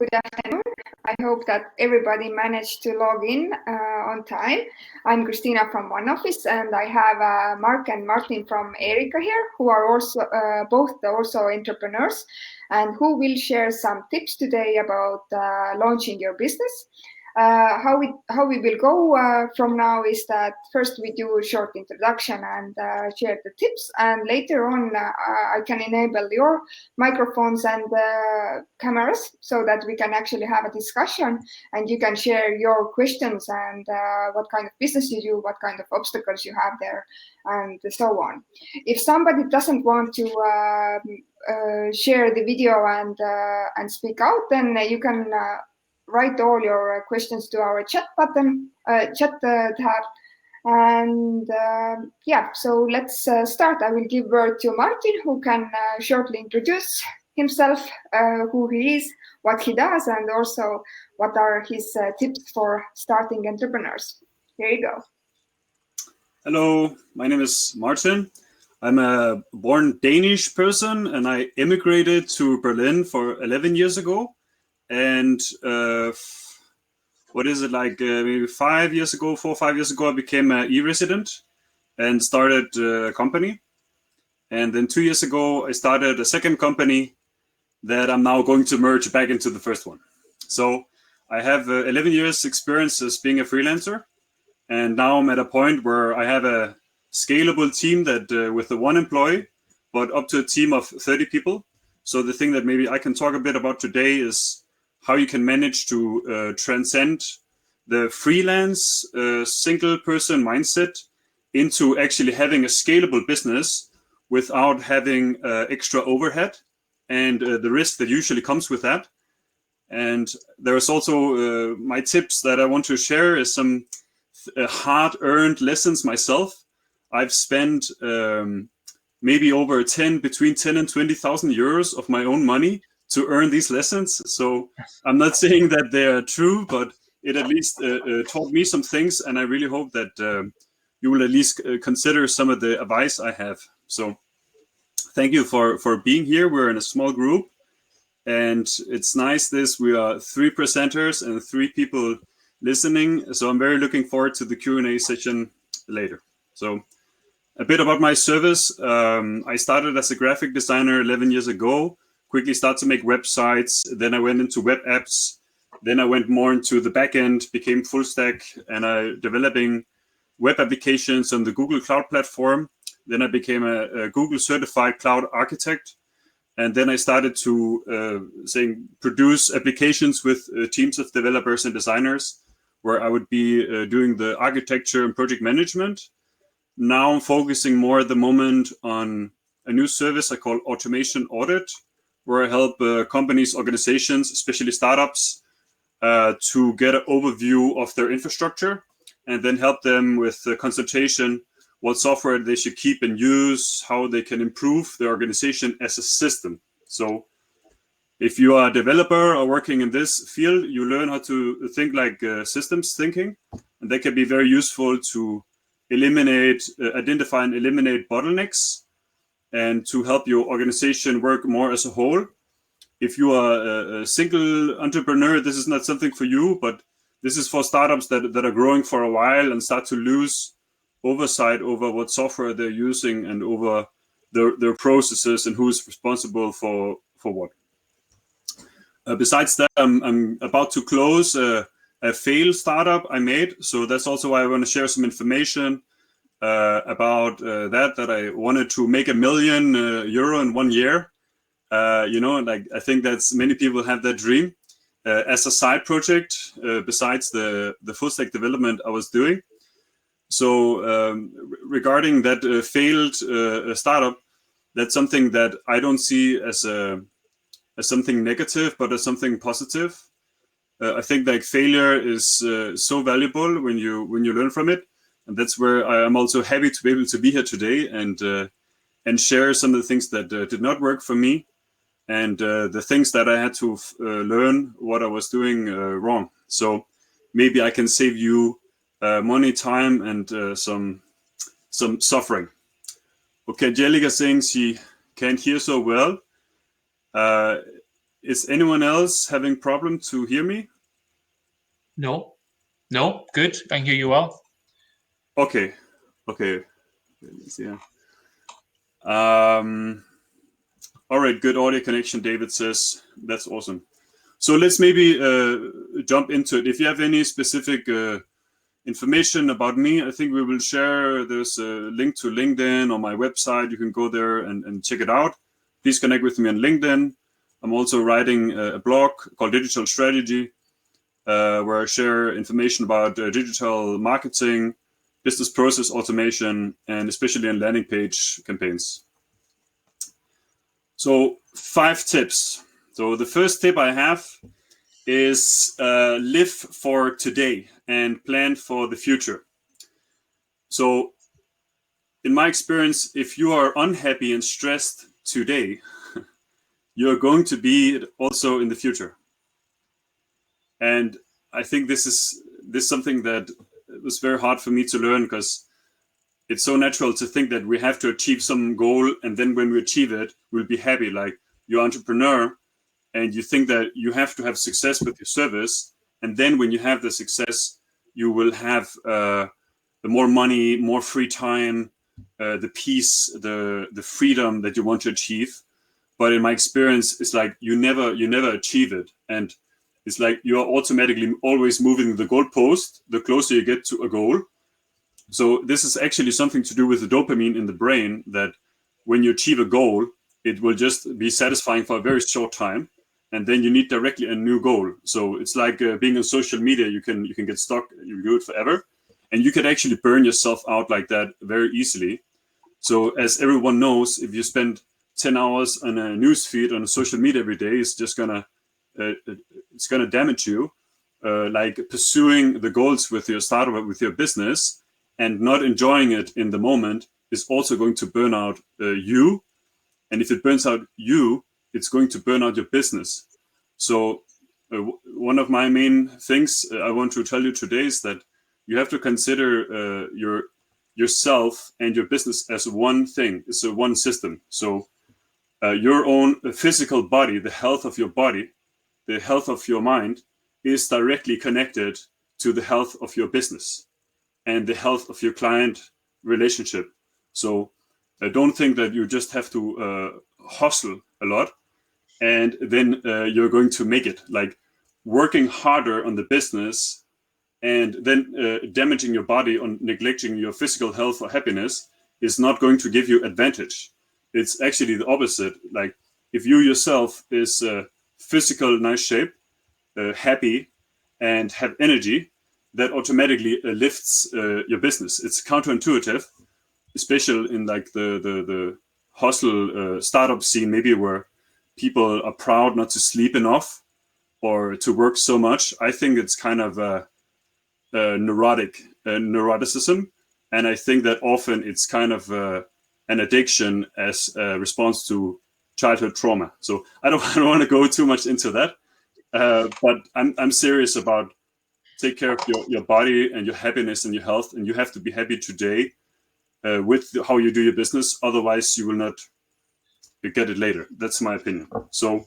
Good afternoon. I hope that everybody managed to log in on time. I'm Christina from 1Office, and I have Mark and Martin from EERICA here, who are also both entrepreneurs, and who will share some tips today about launching your business. How we will go from now is that first we do a short introduction and share the tips, and later on I can enable your microphones and cameras so that we can actually have a discussion, and you can share your questions and what kind of business you do, what kind of obstacles you have there, and so on. If somebody doesn't want to share the video and speak out, then you can write all your questions to our chat button, chat tab. And yeah, so let's start. I will give word to Martin, who can shortly introduce himself, who he is, what he does, and also what are his tips for starting entrepreneurs. Here you go. Hello, my name is Martin. I'm a born Danish person, and I immigrated to Berlin for 11 years ago. And what is it, maybe 5 years ago, 4 or 5 years ago, I became an e-resident and started a company. And then 2 years ago, I started a second company that I'm now going to merge back into the first one. So I have 11 years experience as being a freelancer. And now I'm at a point where I have a scalable team that with the one employee, but up to a team of 30 people. So the thing that maybe I can talk a bit about today is how you can manage to transcend the freelance single person mindset into actually having a scalable business without having extra overhead and the risk that usually comes with that. And there's also my tips that I want to share is some hard-earned lessons myself. I've spent maybe over between 10 and 20,000 euros of my own money to earn these lessons. So I'm not saying that they are true, but it at least taught me some things, and I really hope that you will at least consider some of the advice I have. So thank you for being here. We're in a small group, and it's nice we are 3 presenters and 3 people listening. So I'm very looking forward to the Q&A session later. So a bit about my service. I started as a graphic designer 11 years ago, quickly started to make websites. Then I went into web apps. Then I went more into the back end, became full stack, and I developing web applications on the Google Cloud platform. Then I became a Google certified cloud architect. And then I started to produce applications with teams of developers and designers, where I would be doing the architecture and project management. Now I'm focusing more at the moment on a new service I call Automation Audit, where I help companies, organizations, especially startups, to get an overview of their infrastructure and then help them with the consultation, what software they should keep and use, how they can improve their organization as a system. So if you are a developer or working in this field, you learn how to think like systems thinking, and that can be very useful to identify and eliminate bottlenecks and to help your organization work more as a whole. If you are a single entrepreneur, this is not something for you, but this is for startups that are growing for a while and start to lose oversight over what software they're using and over their processes and who is responsible for what. Besides that, I'm about to close a failed startup I made. So that's also why I want to share some information about that I wanted to make €1 million in 1 year. I think that's many people have that dream as a side project besides the full stack development I was doing. So regarding that failed startup, that's something that I don't see as something negative, but as something positive. I think like failure is so valuable when you learn from it, and that's where I am also happy to be able to be here today and share some of the things that did not work for me, and the things that I had to learn what I was doing wrong. So maybe I can save you money, time, and some suffering. Okay, Angelica saying she can't hear so well. Is anyone else having problem to hear me? No, good. I can hear you well. Okay. Let me see. All right, good audio connection, David says. That's awesome. So let's maybe jump into it. If you have any specific information about me, I think we will share. There's a link to LinkedIn on my website. You can go there and check it out. Please connect with me on LinkedIn. I'm also writing a blog called Digital Strategy, where I share information about digital marketing, business process automation, and especially on landing page campaigns. So 5 tips. So the first tip I have is live for today and plan for the future. So in my experience, if you are unhappy and stressed today, you're going to be also in the future. And I think this is something that was very hard for me to learn, because it's so natural to think that we have to achieve some goal, and then when we achieve it, we'll be happy. Like, you're an entrepreneur and you think that you have to have success with your service, and then when you have the success, you will have more money, more free time, the peace, the freedom that you want to achieve. But in my experience, it's like you never achieve it, and it's like you're automatically always moving the goalpost the closer you get to a goal. So this is actually something to do with the dopamine in the brain, that when you achieve a goal, it will just be satisfying for a very short time, and then you need directly a new goal. So it's like being on social media. You can get stuck. You do it forever, and you can actually burn yourself out like that very easily. So as everyone knows, if you spend 10 hours on a news feed on social media every day, it's just gonna damage you. Like pursuing the goals with your startup, with your business, and not enjoying it in the moment is also going to burn out you. And if it burns out you, it's going to burn out your business. So one of my main things I want to tell you today is that you have to consider yourself and your business as one thing. It's a one system. So your own physical body, the health of your body, the health of your mind is directly connected to the health of your business and the health of your client relationship. So don't think that you just have to hustle a lot and then you're going to make it. Like, working harder on the business and then damaging your body on neglecting your physical health or happiness is not going to give you advantage. It's actually the opposite. Like, if you yourself is physical, nice shape, happy, and have energy, that automatically lifts your business. It's counterintuitive, especially in like the hustle startup scene, maybe, where people are proud not to sleep enough or to work so much. I think it's kind of neuroticism, and I think that often it's kind of an addiction as a response to childhood trauma. So I don't want to go too much into that, but I'm serious about take care of your body and your happiness and your health, and you have to be happy today with how you do your business. Otherwise, you will not get it later. That's my opinion. So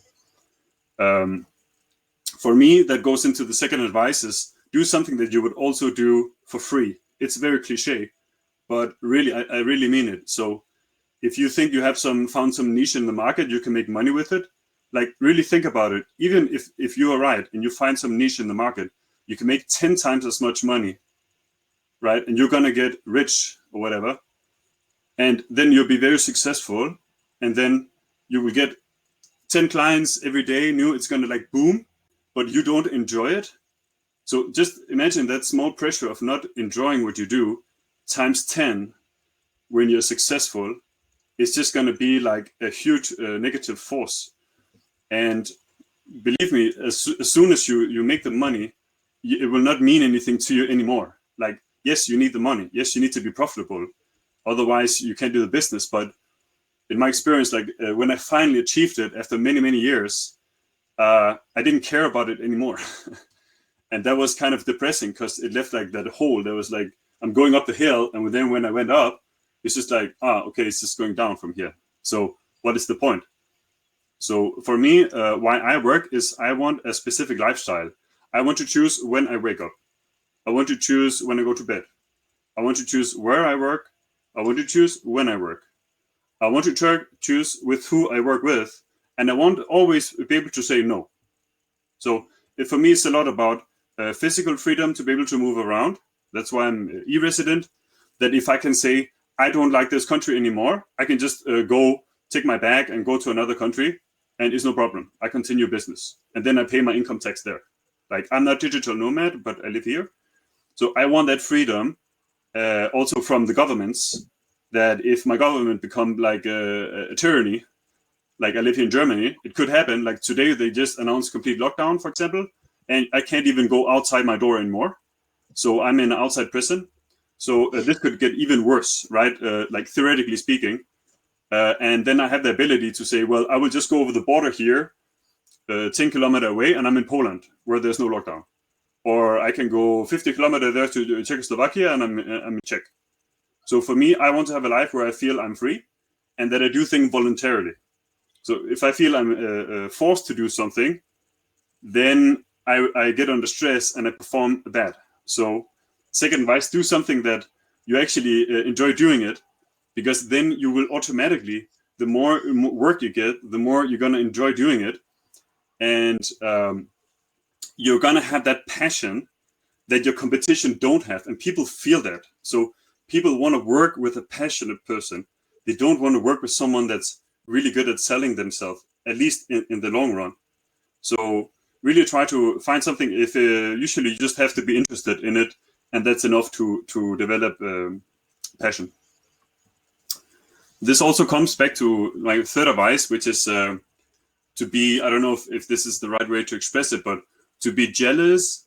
for me, that goes into the second advice is do something that you would also do for free. It's very cliche, but really, I really mean it. So if you think you have found some niche in the market, you can make money with it. Like, really think about it. Even if you are right and you find some niche in the market, you can make 10 times as much money, right? And you're gonna get rich or whatever. And then you'll be very successful. And then you will get 10 clients every day new. It's gonna like boom, but you don't enjoy it. So just imagine that small pressure of not enjoying what you do times 10 when you're successful. It's just gonna be like a huge negative force. And believe me, as soon as you make the money, it will not mean anything to you anymore. Like, yes, you need the money. Yes, you need to be profitable. Otherwise, you can't do the business. But in my experience, like when I finally achieved it after many, many years, I didn't care about it anymore. And that was kind of depressing because it left like that hole. There was like, I'm going up the hill. And then when I went up, it's just like, okay, it's just going down from here. So what is the point? So for me, why I work is I want a specific lifestyle. I want to choose when I wake up. I want to choose when I go to bed. I want to choose where I work. I want to choose when I work. I want to choose with who I work with. And I want to always be able to say no. So for me, it's a lot about physical freedom to be able to move around. That's why I'm e-resident. That if I can say, I don't like this country anymore, I can just go take my bag and go to another country, and it's no problem. I continue business. And then I pay my income tax there. Like, I'm not digital nomad, but I live here. So I want that freedom also from the governments, that if my government become like a tyranny, like I live here in Germany, it could happen. Like today, they just announced complete lockdown, for example, and I can't even go outside my door anymore. So I'm in an outside prison. So this could get even worse, right? Like theoretically speaking. And then I have the ability to say, well, I will just go over the border here, 10 kilometers away, and I'm in Poland, where there's no lockdown. Or I can go 50 kilometers there to Czechoslovakia, and I'm in Czech. So for me, I want to have a life where I feel I'm free and that I do things voluntarily. So if I feel I'm forced to do something, then I get under stress and I perform bad. So second advice, do something that you actually enjoy doing it, because then you will automatically, the more work you get, the more you're going to enjoy doing it. And you're going to have that passion that your competition don't have. And people feel that. So people want to work with a passionate person. They don't want to work with someone that's really good at selling themselves, at least in the long run. So really try to find something. If usually you just have to be interested in it, and that's enough to develop passion. This also comes back to my third advice, which is to be, I don't know if this is the right way to express it, but to be jealous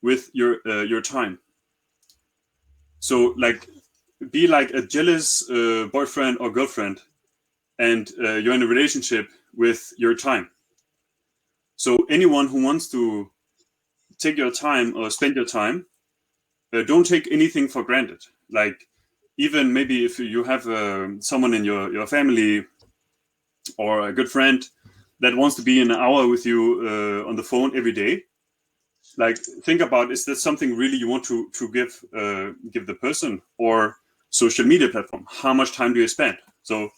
with your time. So like, be like a jealous boyfriend or girlfriend, and you're in a relationship with your time. So anyone who wants to take your time or spend your time, don't take anything for granted. Like, even maybe if you have someone in your family or a good friend that wants to be an hour with you on the phone every day, like, think about, is that something really you want to give the person? Or social media platform, how much time do you spend? So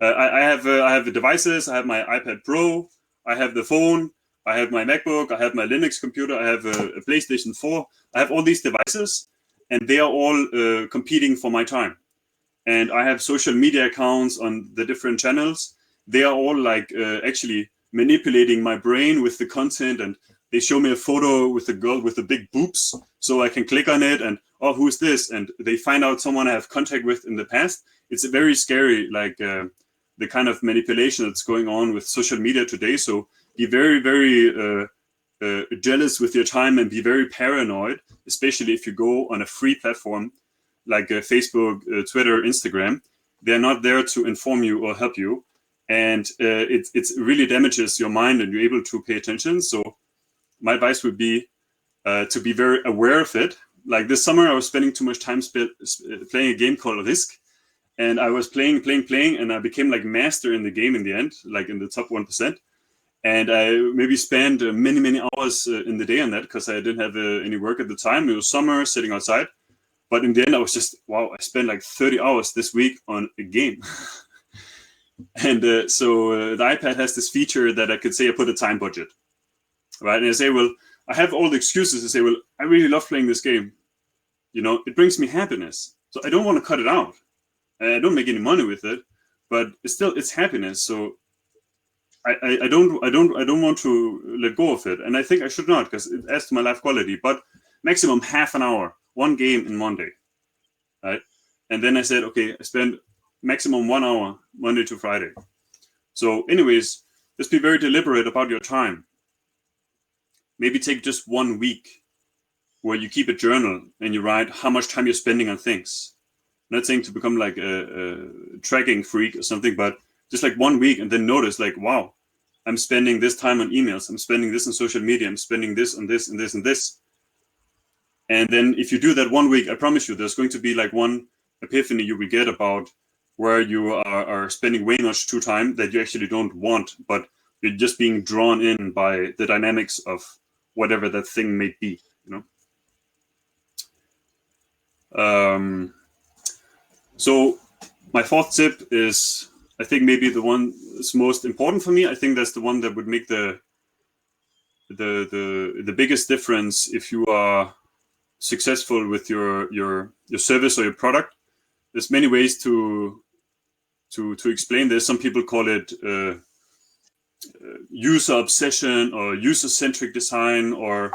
I have the devices. I have my iPad Pro, I have the phone, I have my MacBook, I have my Linux computer, I have a PlayStation 4. I have all these devices, and they are all competing for my time. And I have social media accounts on the different channels. They are all like actually manipulating my brain with the content, and they show me a photo with a girl with the big boobs, so I can click on it and, oh, who's this? And they find out someone I have contact with in the past. It's very scary, like the kind of manipulation that's going on with social media today. So be very, very jealous with your time, and be very paranoid, especially if you go on a free platform like Facebook, Twitter, Instagram. They're not there to inform you or help you. And it really damages your mind, and you're able to pay attention. So my advice would be to be very aware of it. Like this summer, I was spending too much time playing a game called Risk. And I was playing, and I became like master in the game in the end, like in the top 1%. And I maybe spent many hours in the day on that, because I didn't have any work at the time. It was summer, sitting outside. But in the end, I was just, wow, I spent like 30 hours this week on a game. And so the iPad has this feature that I could say I put a time budget, right? And I say, well, I have all the excuses to say, well, I really love playing this game. You know, it brings me happiness. So I don't want to cut it out. I don't make any money with it, but it's happiness. So I don't want to let go of it. And I think I should not, because it adds to my life quality. But maximum half an hour, one game in one day, right? And then I said, okay, I spend maximum 1 hour Monday to Friday. So anyways, just be very deliberate about your time. Maybe take just 1 week where you keep a journal and you write how much time you're spending on things. I'm not saying to become like a tracking freak or something, but just like 1 week, and then notice like, wow, I'm spending this time on emails, I'm spending this on social media, I'm spending this on this and this and this. And then if you do that 1 week, I promise you there's going to be like one epiphany you will get about where you are spending way much too time that you actually don't want, but you're just being drawn in by the dynamics of whatever that thing may be, So my fourth tip is, I think maybe the one that's most important for me. I think that's the one that would make the biggest difference if you are successful with your service or your product. There's many ways to explain this. Some people call it user obsession or user-centric design, or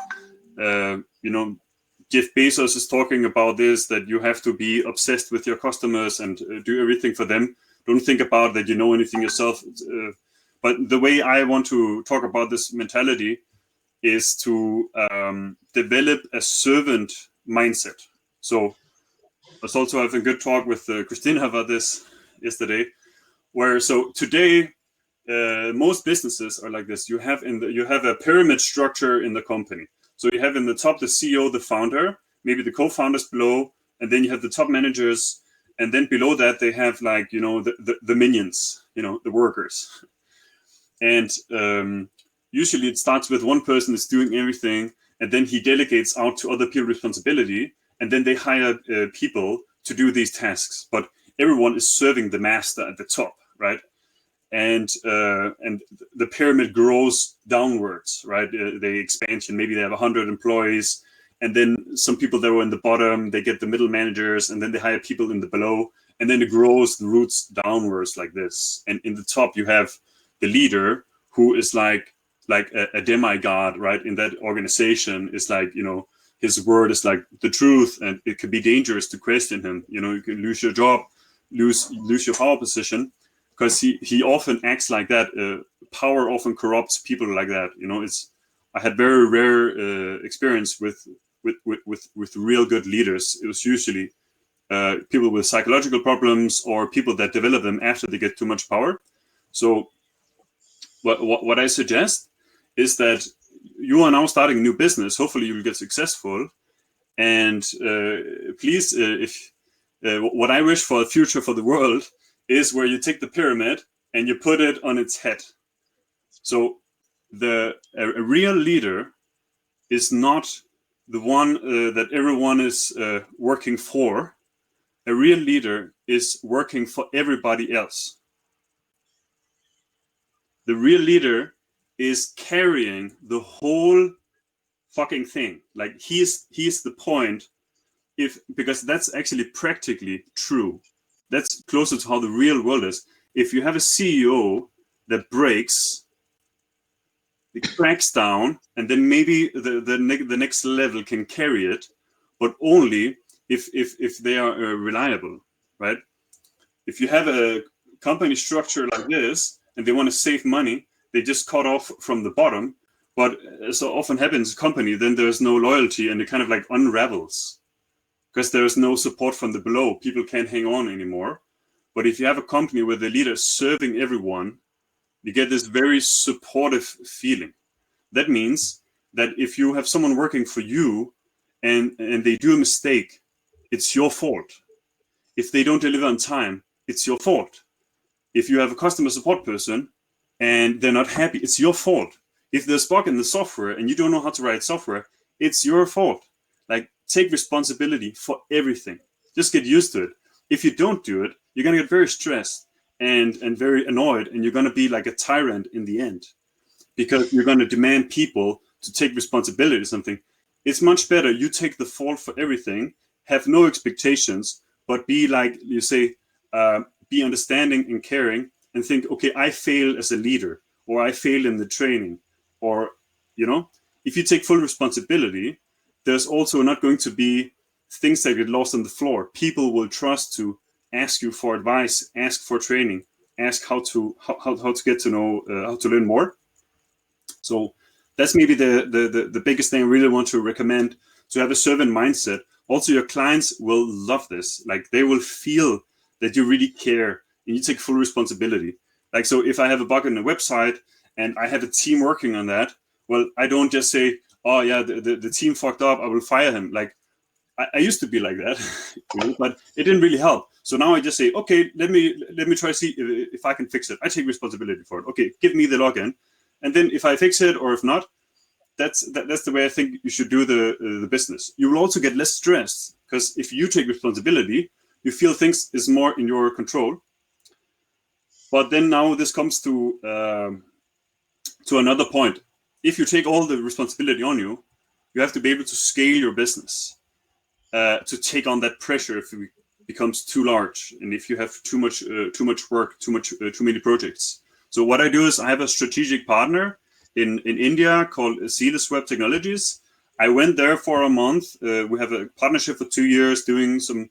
Jeff Bezos is talking about this, that you have to be obsessed with your customers and do everything for them. Don't think about that you know anything yourself. But the way I want to talk about this mentality is to develop a servant mindset. So I was also having a good talk with Christina about this yesterday, where so today most businesses are like this. You have a pyramid structure in the company. So you have in the top the CEO, the founder, maybe the co-founders below, and then you have the top managers, and then below that they have like the minions, the workers. And usually it starts with one person is doing everything, and then he delegates out to other people responsibility, and then they hire people to do these tasks. But everyone is serving the master at the top, right? And the pyramid grows downwards, right? The expansion, maybe they have 100 employees, and then some people that were in the bottom, they get the middle managers, and then they hire people in the below, and then it grows the roots downwards like this. And in the top, you have the leader, who is like a demigod, right? In that organization, is like, his word is like the truth, and it could be dangerous to question him. You can lose your job, lose your power position, because he often acts like that. Power often corrupts people like that. I had very rare experience with real good leaders. It was usually people with psychological problems or people that develop them after they get too much power. So what I suggest is that you are now starting a new business. Hopefully you'll get successful. And please, what I wish for the future for the world is where you take the pyramid and you put it on its head. So a real leader is not the one that everyone is working for. A real leader is working for everybody else. The real leader is carrying the whole fucking thing. Like he's the point, because that's actually practically true. That's closer to how the real world is. If you have a CEO that breaks, it cracks down, and then maybe the next level can carry it, but only if they are reliable, right? If you have a company structure like this and they want to save money, they just cut off from the bottom. But as so often happens, company, then there's no loyalty, and it kind of like unravels, because there's no support from the below. People can't hang on anymore. But if you have a company where the leader is serving everyone, you get this very supportive feeling. That means that if you have someone working for you and they do a mistake, it's your fault. If they don't deliver on time, it's your fault. If you have a customer support person and they're not happy, it's your fault. If there's bug in the software and you don't know how to write software, it's your fault. Like, take responsibility for everything. Just get used to it. If you don't do it, you're going to get very stressed and very annoyed, and you're going to be like a tyrant in the end, because you're going to demand people to take responsibility for something. It's much better you take the fault for everything, have no expectations, but be like you say, be understanding and caring, and think, okay, I failed as a leader, or I failed in the training, or, if you take full responsibility, there's also not going to be things that get lost on the floor. People will trust to ask you for advice, ask for training, ask how to get to know, how to learn more. So that's maybe the biggest thing I really want to recommend, to have a servant mindset. Also, your clients will love this. Like, they will feel that you really care and you take full responsibility. Like, so if I have a bug on the website and I have a team working on that, well, I don't just say, oh yeah, the team fucked up, I will fire him. Like, I used to be like that, but it didn't really help. So now I just say, okay, let me try to see if I can fix it. I take responsibility for it. Okay, give me the login, and then if I fix it or if not, that's the way I think you should do the business. You will also get less stressed because if you take responsibility, you feel things is more in your control. But then now this comes to another point. If you take all the responsibility on you, you have to be able to scale your business to take on that pressure if it becomes too large and if you have too much work, too many projects. So what I do is I have a strategic partner in India called Seedless Web Technologies. I went there for a month. We have a partnership for 2 years doing some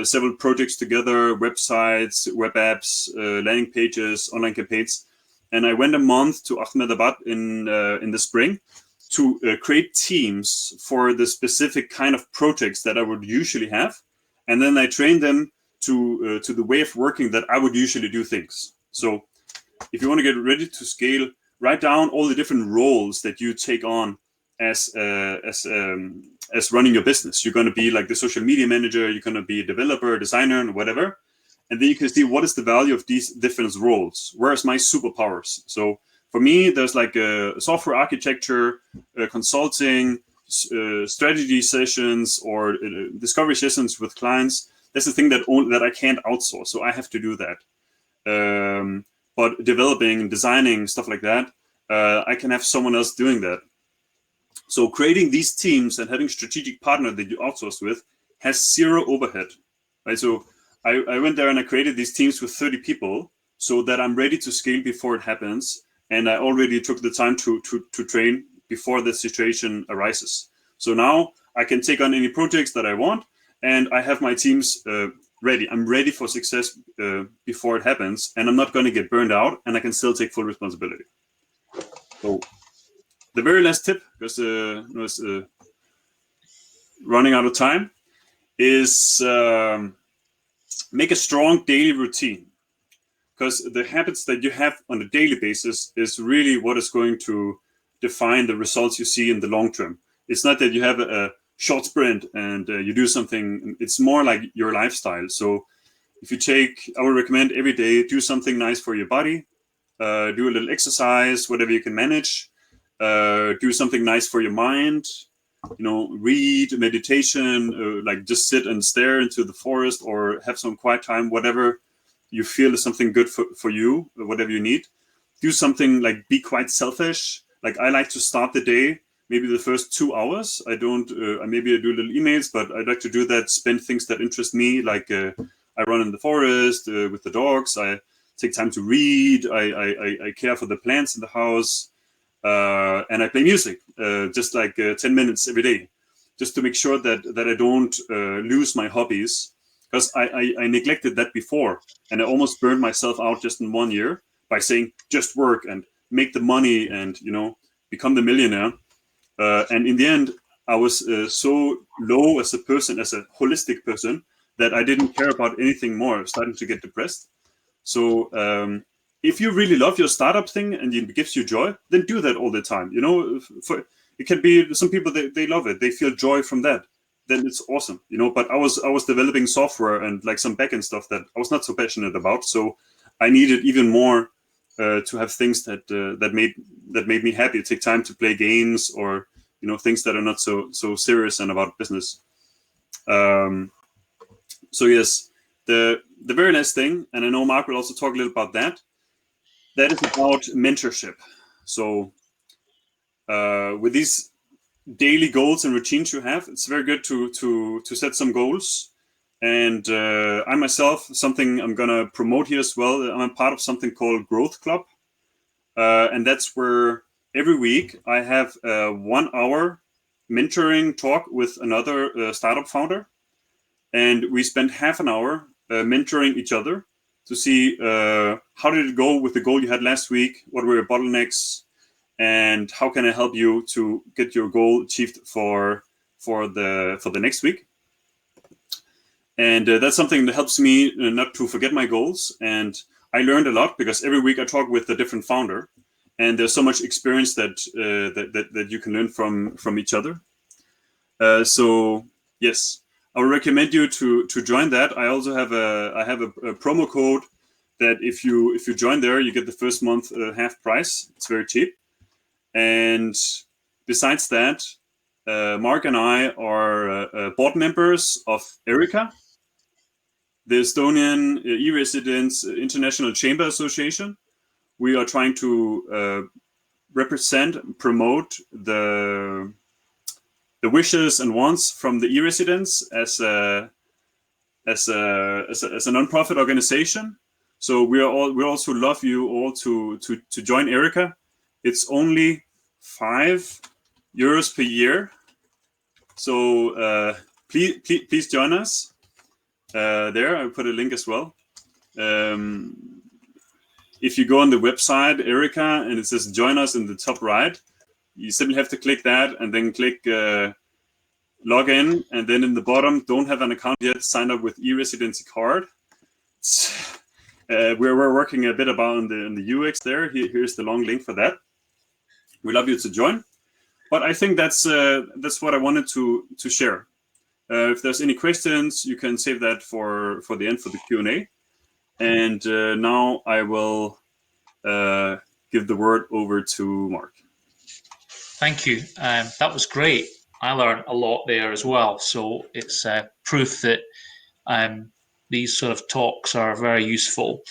several projects together, websites, web apps, landing pages, online campaigns. And I went a month to Ahmedabad in the spring to create teams for the specific kind of projects that I would usually have. And then I trained them to the way of working that I would usually do things. So if you want to get ready to scale, write down all the different roles that you take on as running your business. You're going to be like the social media manager, you're going to be a developer, designer, and whatever. And then you can see what is the value of these different roles. Where is my superpowers? So for me, there's like a software architecture, consulting, strategy sessions, or discovery sessions with clients. That's the thing that I can't outsource. So I have to do that. But developing, designing, stuff like that, I can have someone else doing that. So creating these teams and having a strategic partner that you outsource with has zero overhead, right? So I went there and I created these teams with 30 people so that I'm ready to scale before it happens. And I already took the time to train before the situation arises. So now I can take on any projects that I want and I have my teams ready. I'm ready for success before it happens, and I'm not going to get burned out, and I can still take full responsibility. So the very last tip, because it's running out of time, is make a strong daily routine, because the habits that you have on a daily basis is really what is going to define the results you see in the long term. It's not that you have a short sprint and you do something. It's more like your lifestyle. So if you I would recommend every day, do something nice for your body, do a little exercise, whatever you can manage, do something nice for your mind, read, meditation, like just sit and stare into the forest or have some quiet time, whatever you feel is something good for you, whatever you need. Do something like be quite selfish. Like I like to start the day, maybe the first 2 hours. I do little emails, but I'd like to do that, spend things that interest me. Like I run in the forest with the dogs. I take time to read. I care for the plants in the house. And I play music, just like 10 minutes every day, just to make sure that I don't lose my hobbies, because I neglected that before, and I almost burned myself out just in 1 year by saying just work and make the money and become the millionaire. And in the end, I was so low as a person, as a holistic person, that I didn't care about anything more. I was starting to get depressed. So if you really love your startup thing and it gives you joy, then do that all the time. It can be some people, they love it. They feel joy from that. Then it's awesome, But I was developing software and like some backend stuff that I was not so passionate about. So I needed even more to have things that made me happy. Take time to play games or things that are not so serious and about business. So yes, the very last thing, and I know Mark will also talk a little about that. That is about mentorship. So with these daily goals and routines you have, it's very good to set some goals. And I myself, something I'm gonna promote here as well. I'm a part of something called Growth Club, and that's where every week I have a 1 hour mentoring talk with another startup founder, and we spend half an hour mentoring each other to see how did it go with the goal you had last week, what were your bottlenecks, and how can I help you to get your goal achieved for the next week. And that's something that helps me not to forget my goals. And I learned a lot because every week I talk with a different founder, and there's so much experience that you can learn from each other. So Yes, I would recommend you to join that. I also have a promo code that if you join there, you get the first month half price. It's very cheap. And besides that, Mark and I are board members of EERICA, the Estonian e-residents International Chamber Association. We are trying to represent, promote the wishes and wants from the e-residents as a non-profit organization. So we also love you all to join EERICA. It's only €5 per year. So please join us there. I'll put a link as well. If you go on the website EERICA and it says join us in the top right, you simply have to click that and then click log in, and then in the bottom, don't have an account yet, sign up with e-residency card. We're working a bit about on the UX there. Here's the long link for that. We love you to join. But I think that's what I wanted to share. If there's any questions, you can save that for the end for the Q&A. And now I will give the word over to Mark. Thank you. That was great. I learned a lot there as well. So it's proof that these sort of talks are very useful.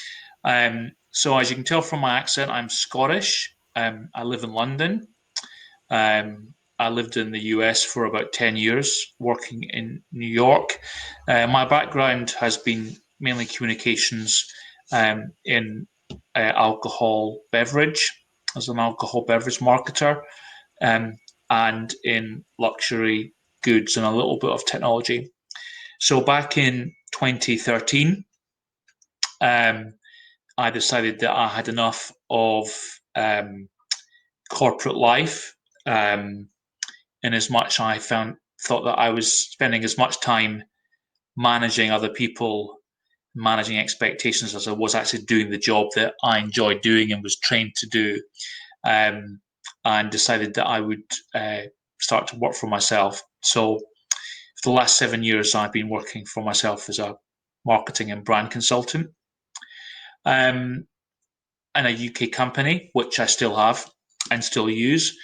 So as you can tell from my accent, I'm Scottish. I live in London. I lived in the US for about 10 years, working in New York. My background has been mainly communications in alcohol beverage, as an alcohol beverage marketer, and in luxury goods and a little bit of technology. So back in 2013, I decided that I had enough of corporate life, in as much I thought that I was spending as much time managing other people, managing expectations, as I was actually doing the job that I enjoyed doing and was trained to do, and decided that I would start to work for myself. So for the last 7 years, I've been working for myself as a marketing and brand consultant in a UK company, which I still have and still use.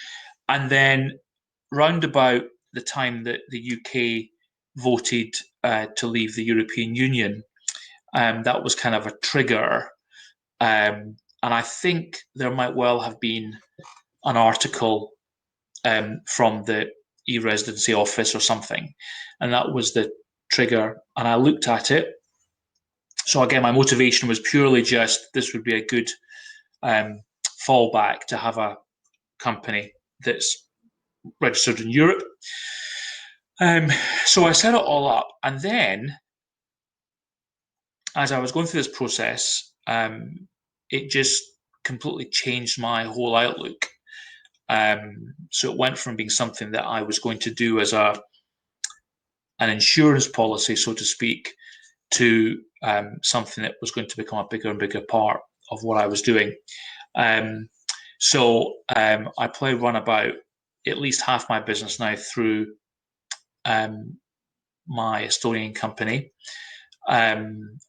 And then round about the time that the UK voted to leave the European Union, that was kind of a trigger. And I think there might well have been an article from the e-residency office or something, and that was the trigger. And I looked at it. So again, my motivation was purely just this would be a good fallback to have a company that's registered in Europe. So I set it all up, and then as I was going through this process, it just completely changed my whole outlook. So it went from being something that I was going to do as an insurance policy, so to speak, to something that was going to become a bigger and bigger part of what I was doing. So I run about at least half my business now through my Estonian company.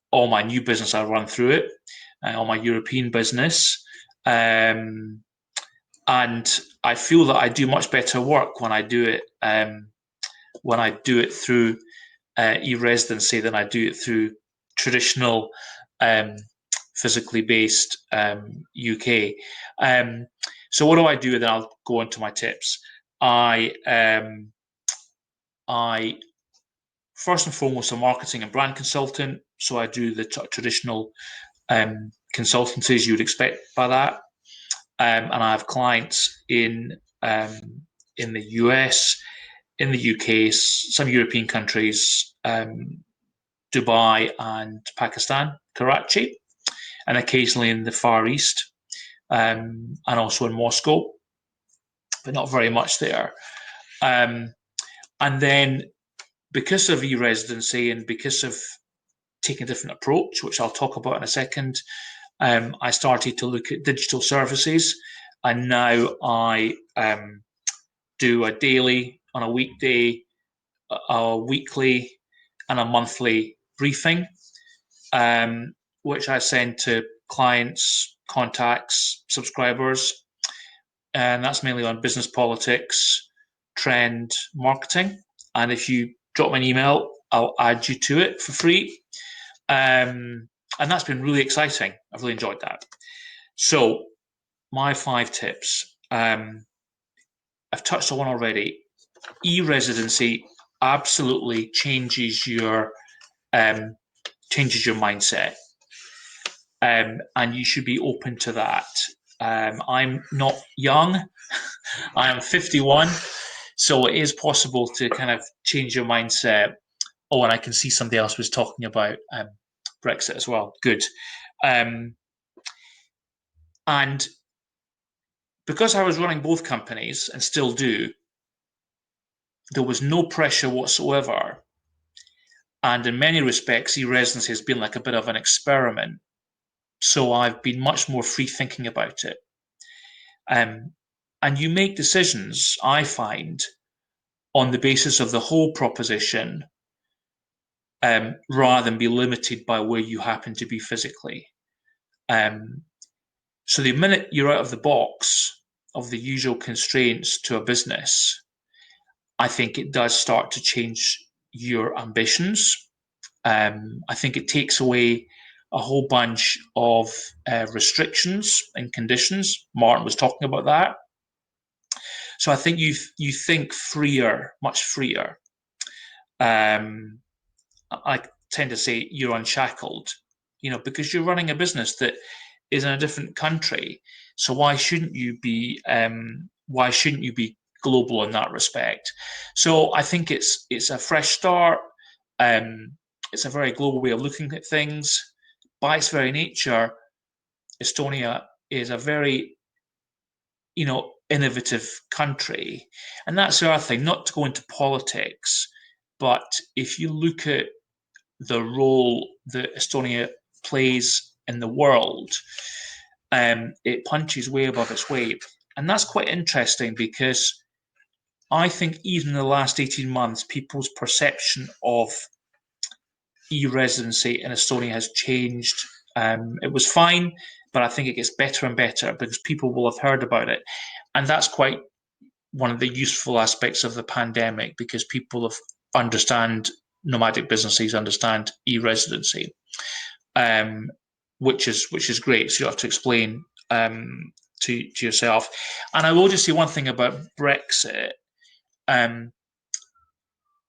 All my new business I run through it, all my European business. And I feel that I do much better work when I do it through e-residency than I do it through traditional physically based UK. So what do I do? Then I'll go on to my tips. I first and foremost a marketing and brand consultant. So I do the traditional consultancies you would expect by that. And I have clients in the US, in the UK, some European countries, Dubai and Pakistan, Karachi, and occasionally in the Far East, and also in Moscow, but not very much there. And then because of e-residency and because of taking a different approach, which I'll talk about in a second, I started to look at digital services, and now I do a daily, on a weekday, a weekly and a monthly briefing, which I send to clients, contacts, subscribers, and that's mainly on business politics, trend, marketing. And if you drop me an email, I'll add you to it for free. And that's been really exciting. I've really enjoyed that. So my 5 tips. I've touched on one already. E-residency absolutely changes your mindset, and you should be open to that. I'm not young. I am 51, so it is possible to kind of change your mindset. Oh, and I can see somebody else was talking about Brexit as well. Good. And because I was running both companies and still do, there was no pressure whatsoever. And in many respects, e-residency has been like a bit of an experiment. So I've been much more free thinking about it. And you make decisions, I find, on the basis of the whole proposition, rather than be limited by where you happen to be physically. So the minute you're out of the box of the usual constraints to a business, I think it does start to change your ambitions. I think it takes away a whole bunch of restrictions and conditions. Martin was talking about that. So I think you think freer, much freer. I tend to say you're unshackled, because you're running a business that is in a different country. So why shouldn't you be? Why shouldn't you be global in that respect? So I think it's a fresh start. It's a very global way of looking at things. By its very nature, Estonia is a very, innovative country. And that's the other thing, not to go into politics, but if you look at the role that Estonia plays in the world, it punches way above its weight. And that's quite interesting because I think even in the last 18 months, people's perception of e-residency in Estonia has changed. It was fine, but I think it gets better and better because people will have heard about it. And that's quite one of the useful aspects of the pandemic because people have understand nomadic businesses, understand e-residency, which is great. So you don't have to explain to yourself. And I will just say one thing about Brexit.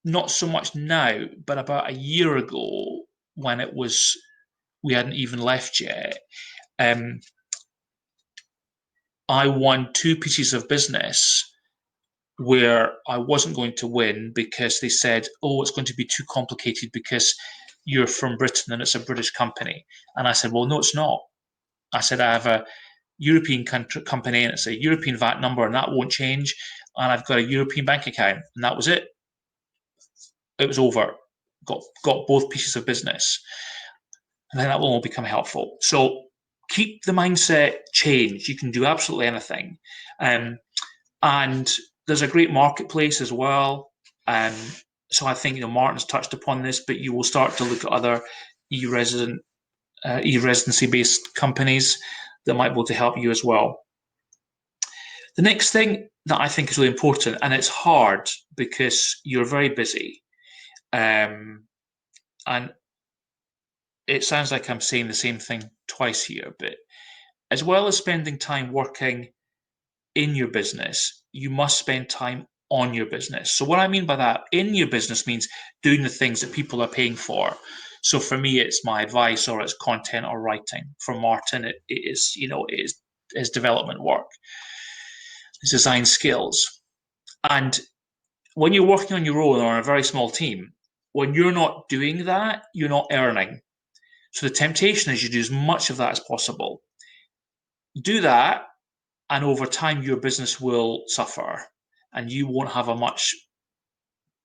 Not so much now, but about a year ago when we hadn't even left yet, I won 2 pieces of business where I wasn't going to win because they said, oh, it's going to be too complicated because you're from Britain and it's a British company. And I said, well, no, it's not. I said, I have a European company and it's a European VAT number and that won't change. And I've got a European bank account. And that was it. It was over. Got both pieces of business. And then that will all become helpful. So keep the mindset change. You can do absolutely anything. And there's a great marketplace as well. So I think, Martin's touched upon this, but you will start to look at other e-residency-based companies that might be able to help you as well. The next thing that I think is really important, and it's hard because you're very busy, and it sounds like I'm saying the same thing twice here, but as well as spending time working in your business, you must spend time on your business. So what I mean by that, in your business means doing the things that people are paying for. So for me, it's my advice or it's content or writing. For Martin, it is, his development work, his design skills. And when you're working on your own or on a very small team, when you're not doing that, you're not earning. So the temptation is you do as much of that as possible. Do that, and over time your business will suffer and you won't have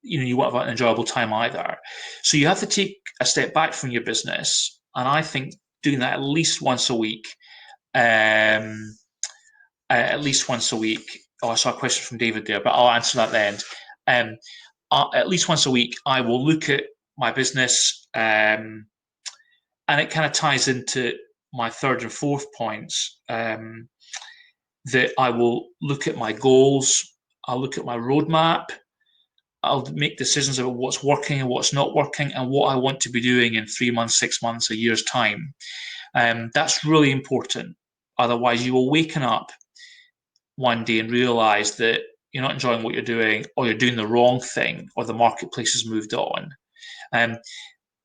you won't have an enjoyable time either. So you have to take a step back from your business. And I think doing that at least once a week, Oh, I saw a question from David there, but I'll answer that at the end. at least once a week, I will look at my business, and it kind of ties into my third and fourth points, that I will look at my goals, I'll look at my roadmap, I'll make decisions about what's working and what's not working and what I want to be doing in 3 months, 6 months, a year's time. That's really important. Otherwise, you will waken up one day and realize that you're not enjoying what you're doing, or you're doing the wrong thing, or the marketplace has moved on.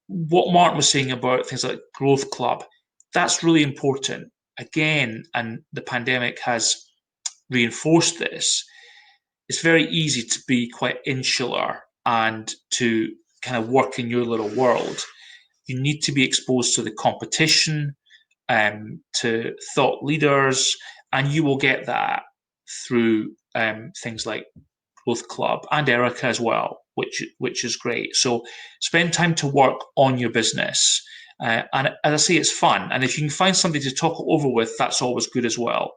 What Martin was saying about things like Growth Club, that's really important. Again, and the pandemic has reinforced this, it's very easy to be quite insular and to kind of work in your little world. You need to be exposed to the competition, to thought leaders, and you will get that through things like Growth Club and EERICA as well, which is great. So spend time to work on your business. And as I say, it's fun. And if you can find somebody to talk it over with, that's always good as well.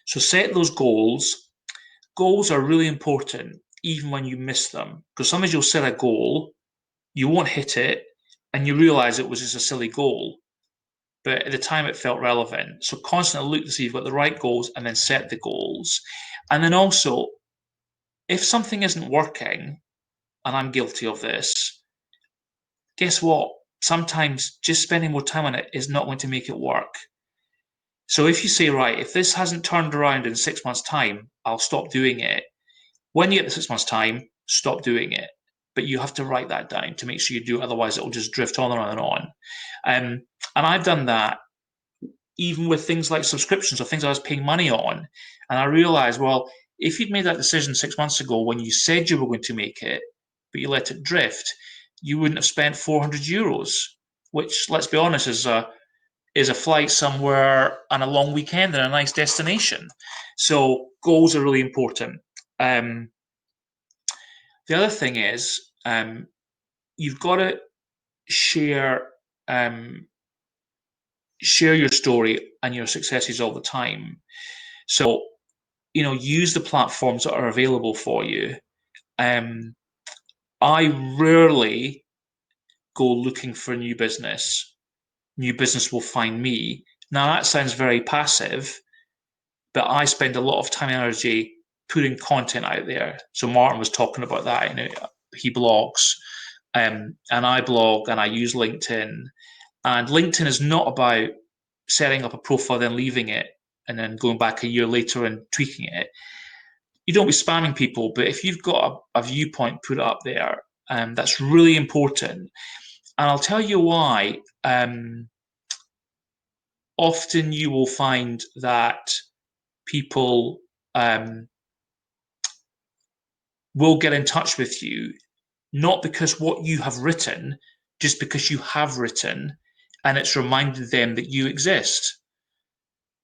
So set those goals. Goals are really important, even when you miss them. Because sometimes you'll set a goal, you won't hit it, and you realize it was just a silly goal. But at the time, it felt relevant. So constantly look to see you've got the right goals, and then set the goals. And then also, if something isn't working, and I'm guilty of this, guess what? Sometimes just spending more time on it is not going to make it work. So if you say, right, if this hasn't turned around in 6 months' time, I'll stop doing it. When you get the 6 months' time, stop doing it. But you have to write that down to make sure you do it. Otherwise, it will just drift on and on and on. And I've done that even with things like subscriptions or things I was paying money on. And I realized, well, if you'd made that decision 6 months ago when you said you were going to make it, but you let it drift, you wouldn't have spent €400, which, let's be honest, is a flight somewhere and a long weekend and a nice destination. So goals are really important. The other thing is, you've got to share your story and your successes all the time. So, use the platforms that are available for you. I rarely go looking for new business. New business will find me. Now, that sounds very passive, but I spend a lot of time and energy putting content out there. So Martin was talking about that. He blogs, and I blog, and I use LinkedIn. And LinkedIn is not about setting up a profile, then leaving it, and then going back a year later and tweaking it. You don't be spamming people, but if you've got a viewpoint, put it up there. That's really important. And I'll tell you why. Often you will find that people will get in touch with you, not because what you have written, just because you have written, and it's reminded them that you exist.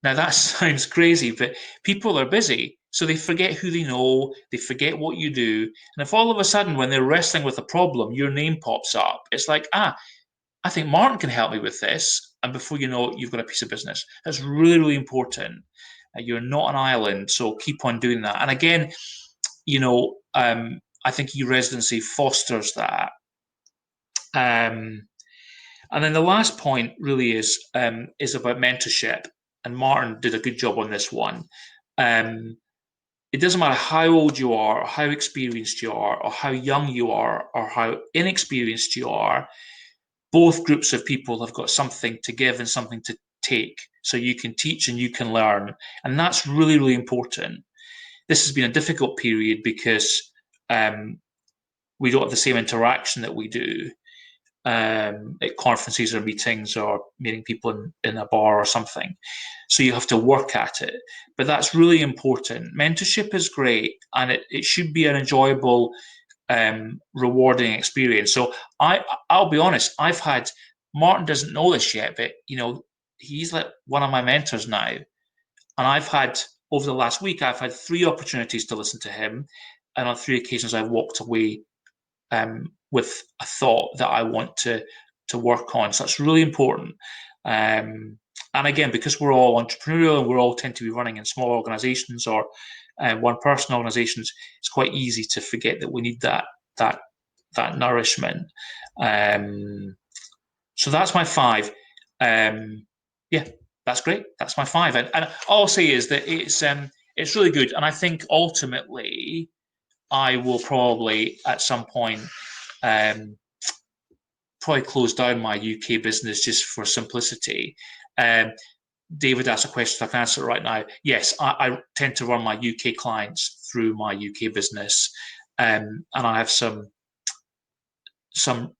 Now that sounds crazy, but people are busy, so they forget who they know, they forget what you do, and if all of a sudden when they're wrestling with a problem, your name pops up, it's like, I think Martin can help me with this, and before you know it, you've got a piece of business. That's really, really important. You're not an island, so keep on doing that. And again, I think eResidency fosters that. And then the last point really is about mentorship, and Martin did a good job on this one. It doesn't matter how old you are, or how experienced you are, or how young you are, or how inexperienced you are. Both groups of people have got something to give and something to take. So you can teach and you can learn. And that's really, really important. This has been a difficult period because we don't have the same interaction that we do at conferences or meetings or meeting people in a bar or something. So you have to work at it. But that's really important. Mentorship is great, and it should be an enjoyable, rewarding experience. So I'll be honest, Martin doesn't know this yet, but he's like one of my mentors now. And over the last week, I've had 3 opportunities to listen to him. And on 3 occasions, I've walked away with a thought that I want to work on. So that's really important. And again, because we're all entrepreneurial and we all tend to be running in small organizations or one-person organizations, it's quite easy to forget that we need that nourishment. So that's my 5. Yeah, that's great. That's my 5. And all I'll say is that it's really good. And I think ultimately I will probably at some point probably close down my UK business just for simplicity. David asked a question, if I can answer it right now. Yes, I tend to run my UK clients through my UK business, and I have some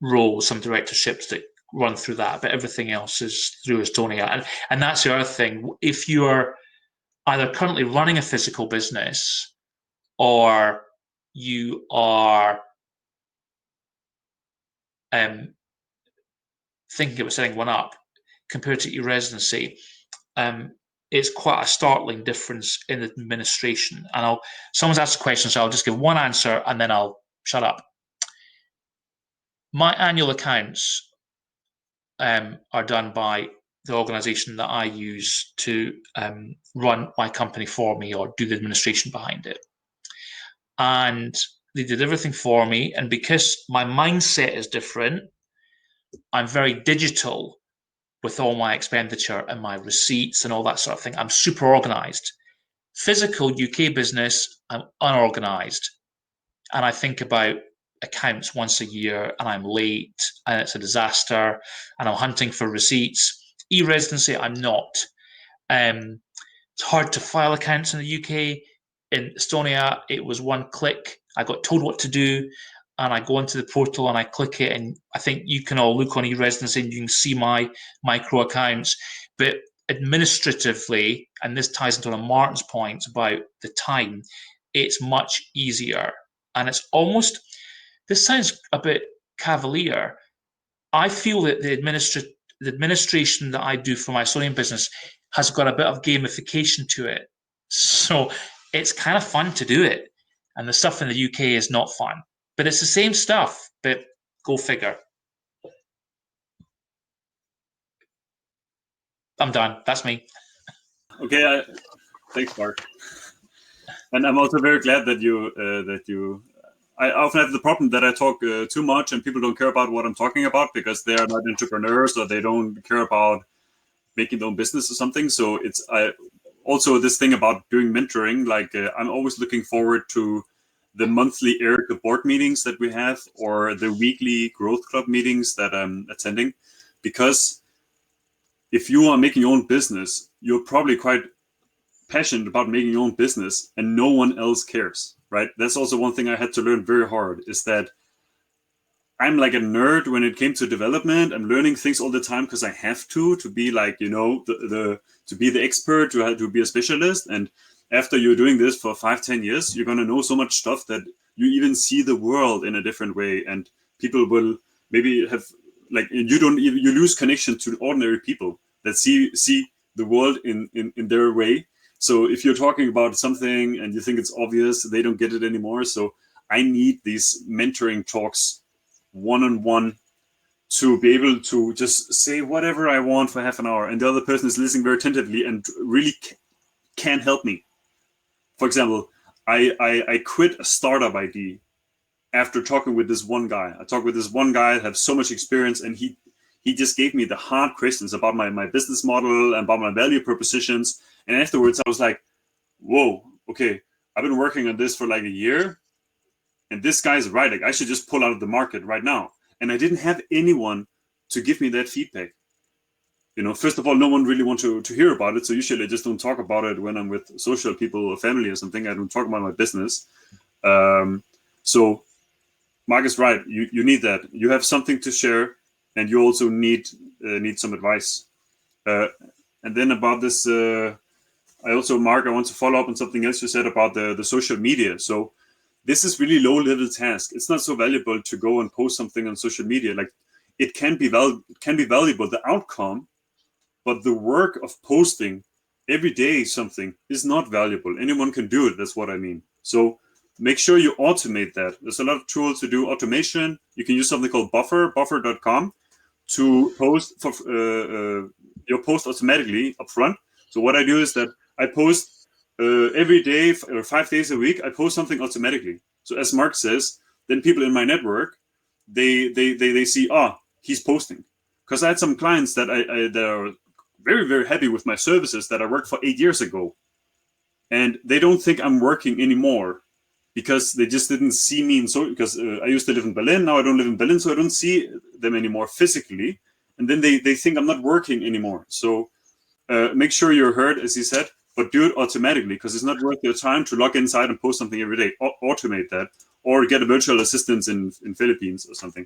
roles, some directorships that run through that, but everything else is through Estonia. And that's the other thing. If you're either currently running a physical business or you are thinking about setting one up compared to e-residency, it's quite a startling difference in administration. And someone's asked a question, so I'll just give one answer and then I'll shut up. My annual accounts are done by the organization that I use to run my company for me or do the administration behind it. And they did everything for me. And because my mindset is different, I'm very digital with all my expenditure and my receipts and all that sort of thing. I'm super organized. Physical UK business, I'm unorganized. And I think about accounts once a year and I'm late and it's a disaster and I'm hunting for receipts. E-residency, I'm not. It's hard to file accounts in the UK. In Estonia, it was one click. I got told what to do and I go into the portal and I click it. And I think you can all look on e-residency and you can see my micro accounts. But administratively, and this ties into Martin's point about the time, it's much easier. And it's almost, this sounds a bit cavalier. I feel that the administration that I do for my Estonian business has got a bit of gamification to it. So it's kind of fun to do it. And the stuff in the UK is not fun. But it's the same stuff, but go figure. I'm done. That's me. Okay, thanks, Mark. And I'm also very glad that you. I often have the problem that I talk too much and people don't care about what I'm talking about because they are not entrepreneurs or they don't care about making their own business or something. So it's also this thing about doing mentoring. Like I'm always looking forward to the monthly EERICA board meetings that we have or the weekly growth club meetings that I'm attending, because if you are making your own business, you're probably quite passionate about making your own business and no one else cares, right? That's also one thing I had to learn very hard, is that I'm like a nerd when it came to development. I'm learning things all the time because I have to be like, you know, to be the expert, to be a specialist. And after you're doing this for 5-10 years, you're going to know so much stuff that you even see the world in a different way. And people will maybe have like, you lose connection to ordinary people that see the world in their way. So if you're talking about something and you think it's obvious, they don't get it anymore. So I need these mentoring talks one-on-one to be able to just say whatever I want for half an hour and the other person is listening very attentively and really can help me. For example, I quit a startup idea after talking with this one guy. I talked with this one guy that has so much experience, and he just gave me the hard questions about my business model and about my value propositions. And afterwards I was like, whoa, okay, I've been working on this for like a year and this guy's right. Like I should just pull out of the market right now. And I didn't have anyone to give me that feedback. You know, first of all, no one really wants to hear about it. So usually I just don't talk about it when I'm with social people or family or something. I don't talk about my business. So Mark is right. You need that. You have something to share, and you also need some advice. And then about this, I also, Mark, I want to follow up on something else you said about the social media. So this is really low-level task. It's not so valuable to go and post something on social media. Like it can be valuable, the outcome, but the work of posting every day something is not valuable. Anyone can do it. That's what I mean. So make sure you automate that. There's a lot of tools to do automation. You can use something called buffer.com to post for your post automatically up front. So what I do is that I post every day or 5 days a week, I post something automatically. So as Mark says, then people in my network, they see, he's posting. Because I had some clients that that are very, very happy with my services that I worked for 8 years ago. And they don't think I'm working anymore because they just didn't see me. Because I used to live in Berlin, now I don't live in Berlin, so I don't see them anymore physically. And then they think I'm not working anymore. So make sure you're heard, as he said, but do it automatically, because it's not worth your time to log inside and post something every day. Automate that, or get a virtual assistant in Philippines or something.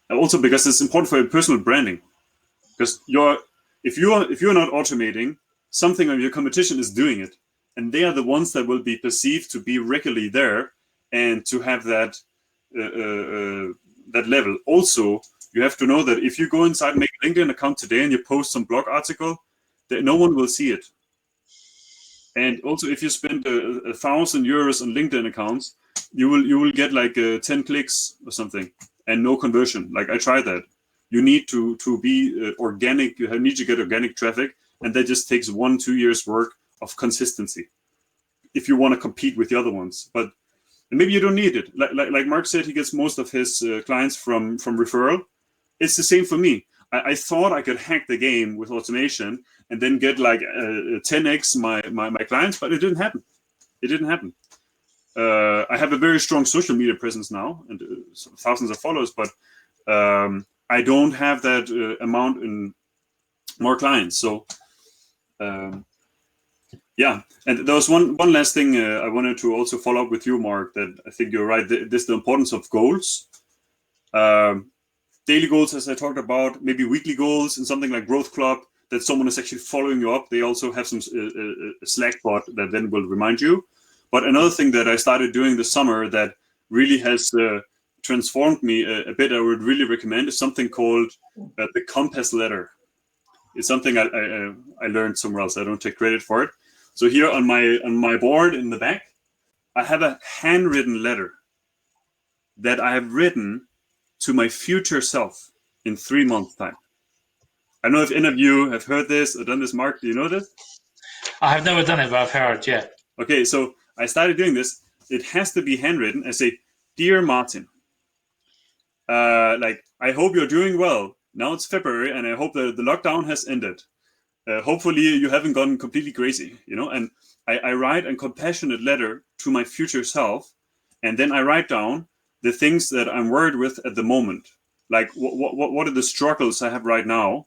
Also, because it's important for your personal branding. Because if you're not automating, something of your competition is doing it, and they are the ones that will be perceived to be regularly there and to have that that level. Also, you have to know that if you go inside and make a LinkedIn account today and you post some blog article, that no one will see it. And also, if you spend 1,000 euros on LinkedIn accounts, you will get like 10 clicks or something and no conversion. Like I tried that. You need to be organic. You need to get organic traffic, and that just takes 1-2 years work of consistency if you want to compete with the other ones. But maybe you don't need it. Like Mark said, he gets most of his clients from referral. It's the same for me. I thought I could hack the game with automation and then get like 10x my clients, but it didn't happen. It didn't happen. I have a very strong social media presence now and thousands of followers, but I don't have that amount in more clients. So yeah, and there was one last thing I wanted to also follow up with you, Mark, that I think you're right. This is the importance of goals. Daily goals, as I talked about, maybe weekly goals, and something like Growth Club, that someone is actually following you up. They also have some Slack bot that then will remind you. But another thing that I started doing this summer that really has transformed me a bit, I would really recommend, is something called the Compass Letter. It's something I learned somewhere else. I don't take credit for it. So here on my board in the back, I have a handwritten letter that I have written to my future self in 3 months' time. I don't know if any of you have heard this or done this. Mark, do you know this? I have never done it, but I've heard, yeah. Okay, so I started doing this. It has to be handwritten. I say, "Dear Martin, like, I hope you're doing well. Now it's February, and I hope that the lockdown has ended. Hopefully you haven't gone completely crazy, you know." And I write a compassionate letter to my future self, and then I write down the things that I'm worried with at the moment. Like, what are the struggles I have right now?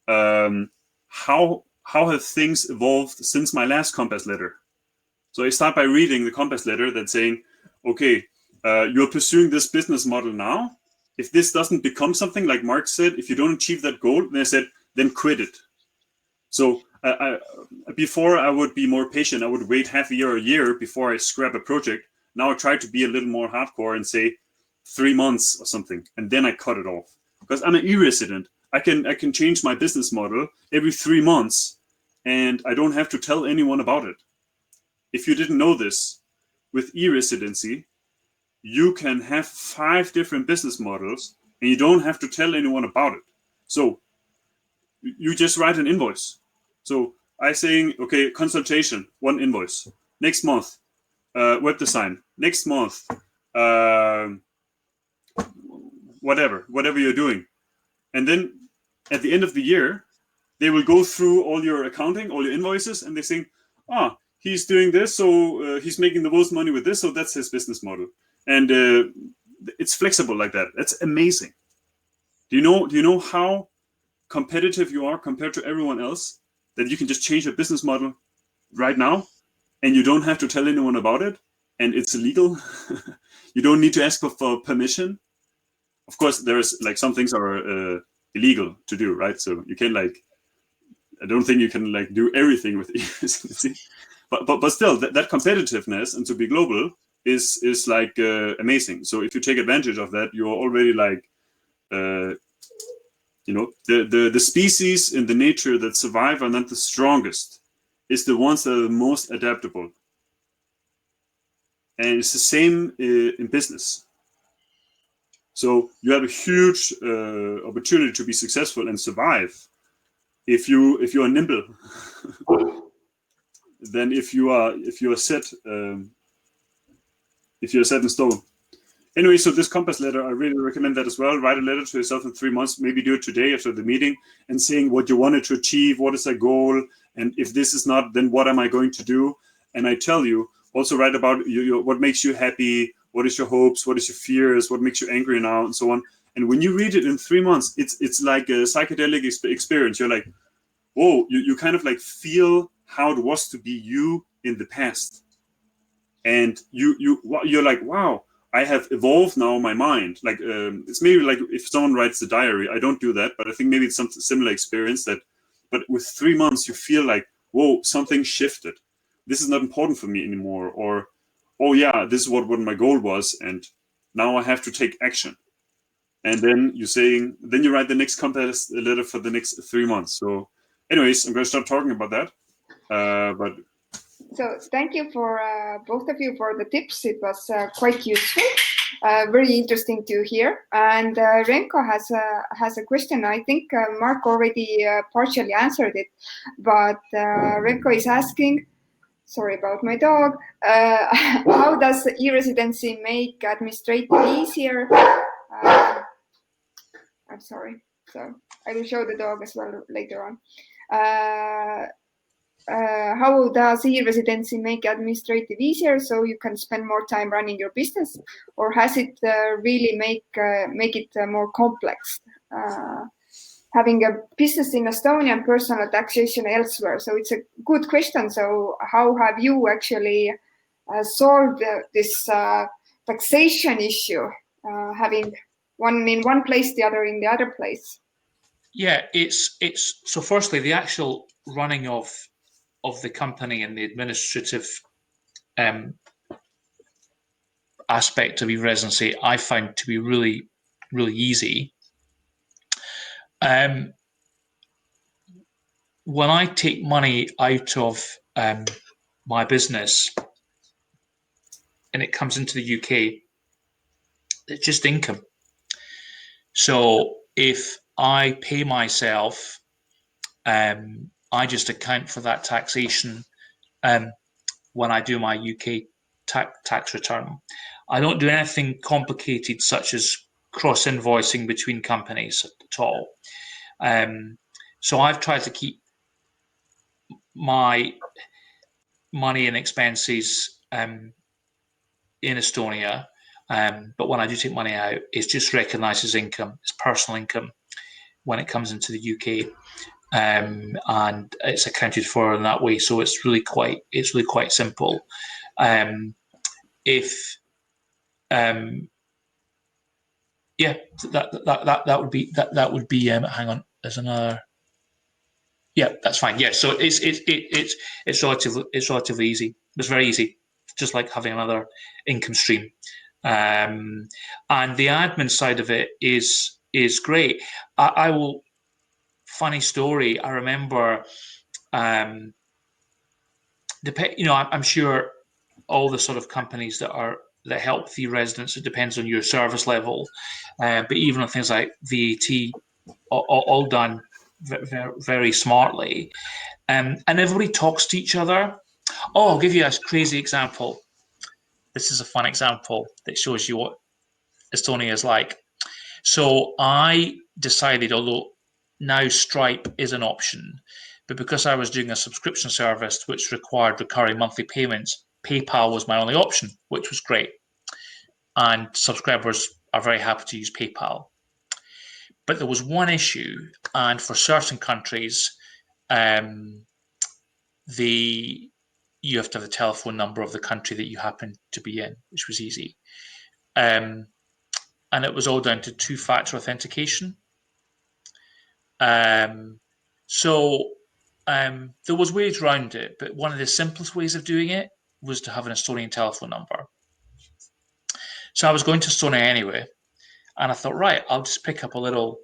How have things evolved since my last Compass letter? So I start by reading the Compass letter that's saying, okay, you're pursuing this business model now. If this doesn't become something, like Mark said, if you don't achieve that goal, then I said, then quit it. So before I would be more patient. I would wait half a year before I scrap a project. Now I try to be a little more hardcore and say 3 months or something, and then I cut it off. Because I'm an e-resident. I can change my business model every 3 months, and I don't have to tell anyone about it. If you didn't know this, with e-residency, you can have 5 different business models, and you don't have to tell anyone about it. So you just write an invoice. So I saying, okay, consultation, 1 invoice. Next month, web design. Next month, whatever you're doing. And then at the end of the year, they will go through all your accounting, all your invoices, and they think, he's doing this, so he's making the most money with this, so that's his business model. And it's flexible like that. That's amazing. Do you know how competitive you are compared to everyone else? That you can just change your business model right now, and you don't have to tell anyone about it, and it's illegal. You don't need to ask for permission. Of course, there's like some things are illegal to do, right? So you can I don't think you can do everything with e-residency, but still that competitiveness and to be global is amazing. So if you take advantage of that, you're already the species in the nature that survive are not the strongest. It's the ones that are the most adaptable. And it's the same in business. So you have a huge opportunity to be successful and survive if you are nimble. than if you are set in stone. Anyway, so this compass letter, I really recommend that as well. Write a letter to yourself in 3 months, maybe do it today after the meeting, and saying what you wanted to achieve, what is a goal, and if this is not, then what am I going to do? And I tell you, also write about what makes you happy, what is your hopes, what is your fears, what makes you angry now, and so on. And when you read it in 3 months, it's like a psychedelic experience. You're like, whoa, you kind of like feel how it was to be you in the past. And you're like, wow, I have evolved now my mind. Like it's maybe like if someone writes a diary. I don't do that, but I think maybe it's some similar experience that. But with 3 months, you feel like, whoa, something shifted. This is not important for me anymore. Or, oh yeah, this is what my goal was, and now I have to take action. And then then you write the next compass letter for the next 3 months. So, anyways, I'm going to start talking about that. But. So thank you for both of you for the tips. It was quite useful, very interesting to hear. And Renko has a question. I think Mark already partially answered it, but Renko is asking, sorry about my dog, how does e-residency make administrative easier? I'm sorry. So I will show the dog as well later on. How does e-residency make administrative easier so you can spend more time running your business, or has it really make it more complex? Having a business in Estonia and personal taxation elsewhere. So it's a good question. So how have you actually solved this taxation issue, having one in one place, the other in the other place? Yeah, it's so firstly, the actual running of the company and the administrative aspect of e-residency I found to be really, really easy. When I take money out of my business and it comes into the UK, it's just income. So if I pay myself, I just account for that taxation when I do my UK tax return. I don't do anything complicated such as cross-invoicing between companies at all. So I've tried to keep my money and expenses in Estonia, but when I do take money out, it's just recognised as income. It's personal income when it comes into the UK, and it's accounted for in that way. So it's really quite simple. Yeah, that would be hang on, there's another. Yeah, that's fine. Yeah, so it's relatively easy. It's very easy, just like having another income stream. And the admin side of it is great. I will. Funny story. I remember, I'm sure all the sort of companies that help the residents, it depends on your service level, but even on things like VAT, all done very, very smartly, and everybody talks to each other. Oh, I'll give you a crazy example. This is a fun example that shows you what Estonia is like. So I decided, although now Stripe is an option, but because I was doing a subscription service which required recurring monthly payments, PayPal was my only option, which was great. And subscribers are very happy to use PayPal. But there was one issue, and for certain countries, you have to have the telephone number of the country that you happen to be in, which was easy. And it was all down to two-factor authentication. So there was ways around it, but one of the simplest ways of doing it was to have an Estonian telephone number. So I was going to Estonia anyway, and I thought, right, I'll just pick up a little,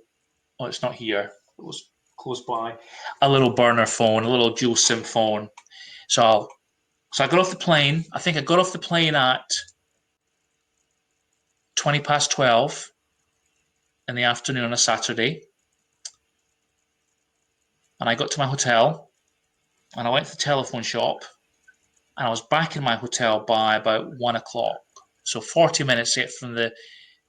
oh, it's not here, it was close by, a little burner phone, a little dual SIM phone. So I got off the plane. I think I got off the plane at 12:20 in the afternoon on a Saturday. And I got to my hotel and I went to the telephone shop and I was back in my hotel by about 1 o'clock. So 40 minutes yet from the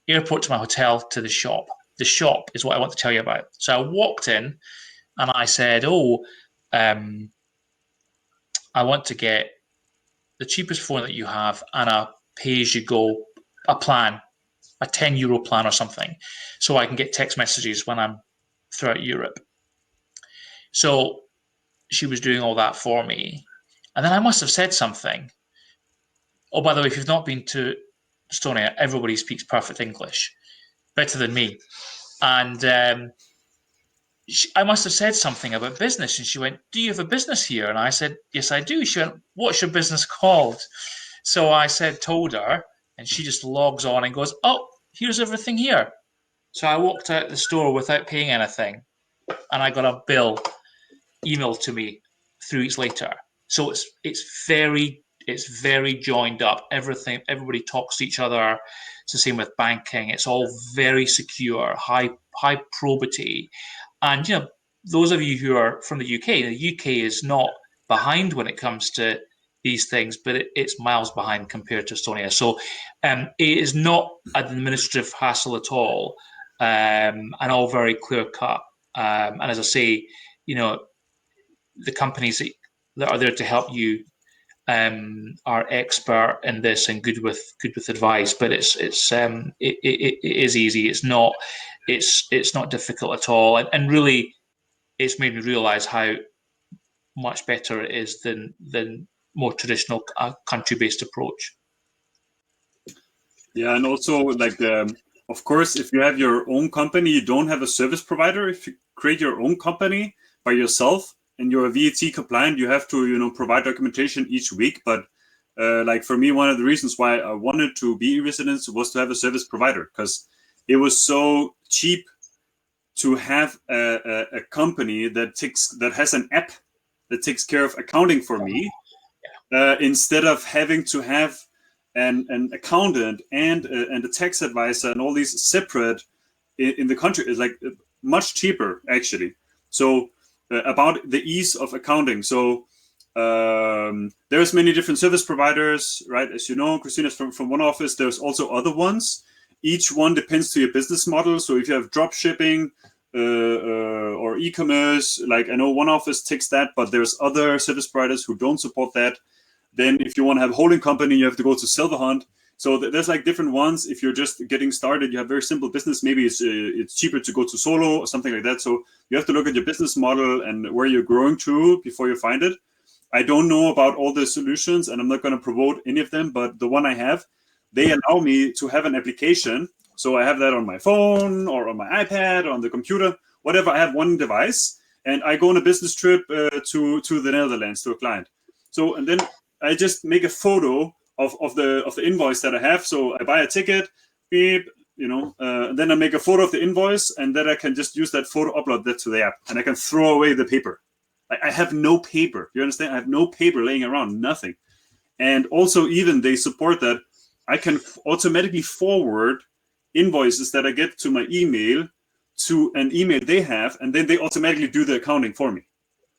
airport to my hotel to the shop. The shop is what I want to tell you about. So I walked in and I said, I want to get the cheapest phone that you have and a pay-as-you-go, a plan, a €10 plan or something, so I can get text messages when I'm throughout Europe. So she was doing all that for me. And then I must have said something. Oh, by the way, if you've not been to Estonia, everybody speaks perfect English, better than me. And I must have said something about business. And she went, do you have a business here? And I said, yes, I do. She went, what's your business called? So I told her, and she just logs on and goes, oh, here's everything here. So I walked out the store without paying anything, and I got a bill emailed to me 3 weeks later. So it's very joined up. Everybody talks to each other. It's the same with banking. It's all very secure, high probity. And those of you who are from the UK is not behind when it comes to these things, but it's miles behind compared to Estonia. So it is not an administrative hassle at all, and all very clear cut. And as I say, the companies that are there to help you are expert in this and good with advice. But it is easy. It's not difficult at all, and really, it's made me realise how much better it is than more traditional country-based approach. Yeah, and also like of course, if you have your own company, you don't have a service provider. If you create your own company by yourself and you're VAT compliant, you have to provide documentation each week. But like for me, one of the reasons why I wanted to be e-resident was to have a service provider, because it was so cheap to have a company that has an app that takes care of accounting for me, instead of having to have an accountant and a tax advisor and all these separate in the country. Is like much cheaper actually. So about the ease of accounting. So there's many different service providers, right? As you know, Christina's from 1Office. There's also other ones. Each one depends to your business model. So if you have drop shipping or e-commerce, like I know 1Office takes that, but there's other service providers who don't support that. Then if you want to have a holding company, you have to go to Silverhunt. So there's like different ones. If you're just getting started, you have very simple business, maybe it's cheaper to go to solo or something like that. So you have to look at your business model and where you're growing to before you find it. I don't know about all the solutions, and I'm not going to promote any of them, but the one I have, they allow me to have an application. So I have that on my phone or on my iPad or on the computer, whatever. I have one device, and I go on a business trip to the Netherlands to a client. So, and then I just make a photo of the invoice that I have. So I buy a ticket, beep, and then I make a photo of the invoice, and then I can just use that photo, upload that to the app, and I can throw away the paper. I have no paper. You understand? I have no paper laying around, nothing. And also, even they support that I can automatically forward invoices that I get to my email to an email they have, and then they automatically do the accounting for me.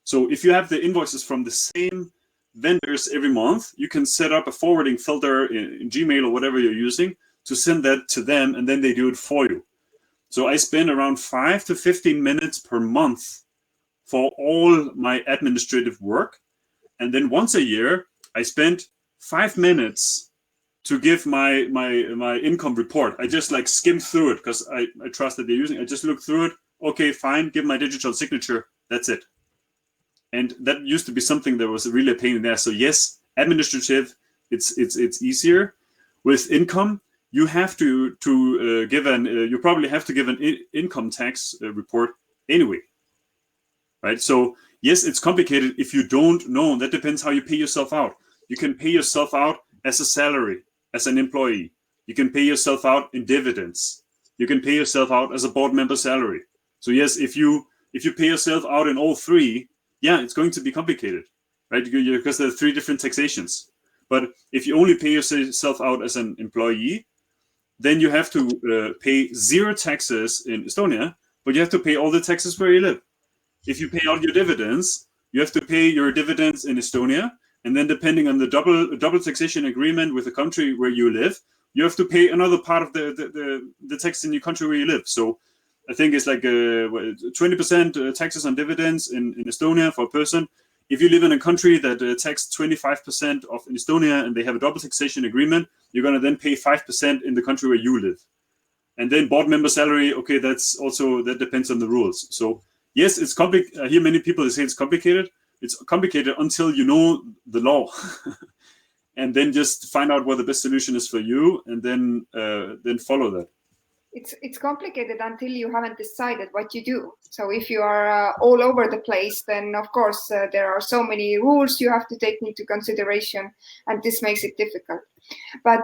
So if you have the invoices from the same vendors every month, you can set up a forwarding filter in Gmail or whatever you're using to send that to them, and then they do it for you. So I spend around 5 to 15 minutes per month for all my administrative work. And then once a year, I spend 5 minutes to give my income report. I just like skim through it because I trust that they're using. I just look through it. Okay, fine. Give my digital signature. That's it. And that used to be something that was really a pain in the ass. So yes, administrative, it's easier. With income, you have to give you probably have to give an income tax report anyway, right? So yes, it's complicated if you don't know. That depends how you pay yourself out. You can pay yourself out as a salary, as an employee. You can pay yourself out in dividends. You can pay yourself out as a board member salary. So yes, if you pay yourself out in all three, yeah, it's going to be complicated, right? Because there are 3 different taxations. But if you only pay yourself out as an employee, then you have to pay 0 taxes in Estonia, but you have to pay all the taxes where you live. If you pay out your dividends, you have to pay your dividends in Estonia, And then depending on the double taxation agreement with the country where you live, you have to pay another part of the tax in your country where you live. So I think it's like 20% taxes on dividends in Estonia for a person. If you live in a country that tax 25% of in Estonia and they have a double taxation agreement, you're going to then pay 5% in the country where you live. And then board member salary, okay, that depends on the rules. So yes, it's complicated. I hear many people say it's complicated. It's complicated until you know the law. And then just find out what the best solution is for you, and then follow that. It's complicated until you haven't decided what you do. So if you are all over the place, then of course there are so many rules you have to take into consideration, and this makes it difficult. But